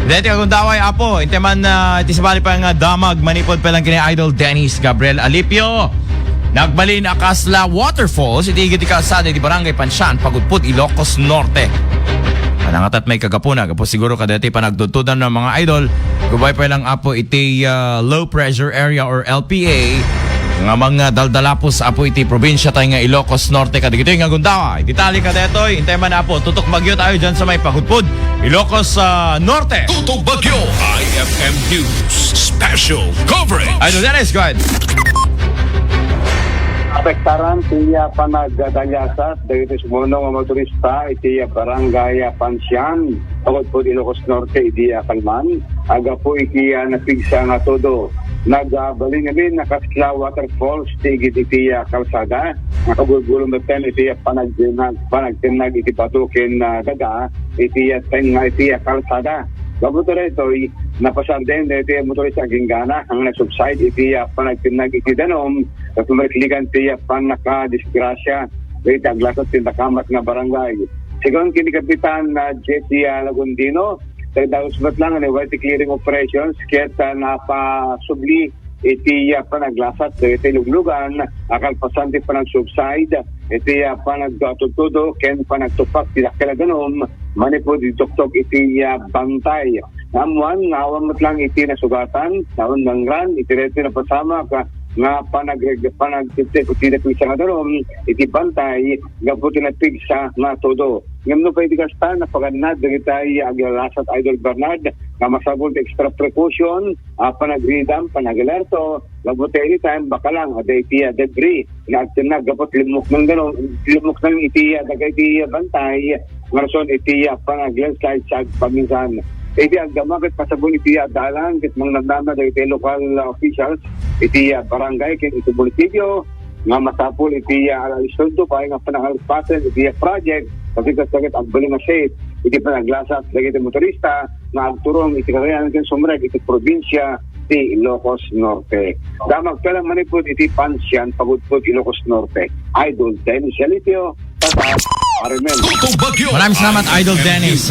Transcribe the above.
Dati akong daway apo, inteman na itisabali pa nga damag, manipod pa lang kini Idol Dennis Gabriel Alipio. Nagbalin Akasla Waterfalls, itigit ikasada di Barangay Pansyan, Pagudpud, Ilocos Norte. Panangatat may kagapuna, kapos siguro kadati pa nagdutudan ng mga idol. Gubay pa lang apo iti low pressure area or LPA. Nga mga daldalapos apo iti probinsya tayo nga Ilocos Norte kadigito nga gundaway. Ditali ka detoy, hintay man apo, tutok bagyo tayo dyan sa may Pagudpud, Ilocos Norte. Tutok Bagyo IFM News Special Coverage. Idol Dennis, go ahead. Apektaran tiya panagdadalyasat dahil sumunong ang motorista iti Barangay Pansyan tungod po Ilocos Norte iti Kalman aga po iti napigsa nga todo nagbaling namin nakasla waterfalls tigit iti kalsada nakabulbulong na ten iti panagtinag iti patukin daga iti tenga iti kalsada. Gabuto rito napasal din iti motorista Gingana ang nasubside iti panagtinag iti danom at tumarikligan iti panakadisgrasya iti aglasot tindakamat nga barangay. Sigon kini Kapitan Jetty Lagundino daos bat lang ani white clearing operations ket napasubli iti panaglasat iti luglugan akal pasanti panagsubside iti panagtutudo ken panagtupak ti dakkelaganom manipod ituktok iti bantay. Namuan nawang lang iti nasugatan nawang nangran iti rete na pasama ka nga panagtitip iti napigsa nga darom iti bantay gaputi na pigsa nga todo. Ngam pa iti kasta napaganad dagitay aglasat Idol Bernard nga masabol extra precaution panagridam panagalerto gaputi anytime baka lang ada iti debris nga agtinag gapot limok ng darom limok ng iti dagay iti bantay nga rason iti panaglandslide sa paminsan. Iti agdamakit pasabon iti dalan ket mangnamnama dagiti local officials iti barangay ket iti munisipyo nga masapol iti alisunto pa nga panangalpasen iti project pagkat ang bali nga safe iti panaglasat dagiti motorista nga agturong iti karayan ken sumreg iti probinsya ti Ilocos Norte. Damag ka lang manipod iti Pansyan Pagudpud Ilocos Norte. Idol Dennis Alipio, Tata Armel. Tutok Bagyo Maraming salamat Idol Dennis.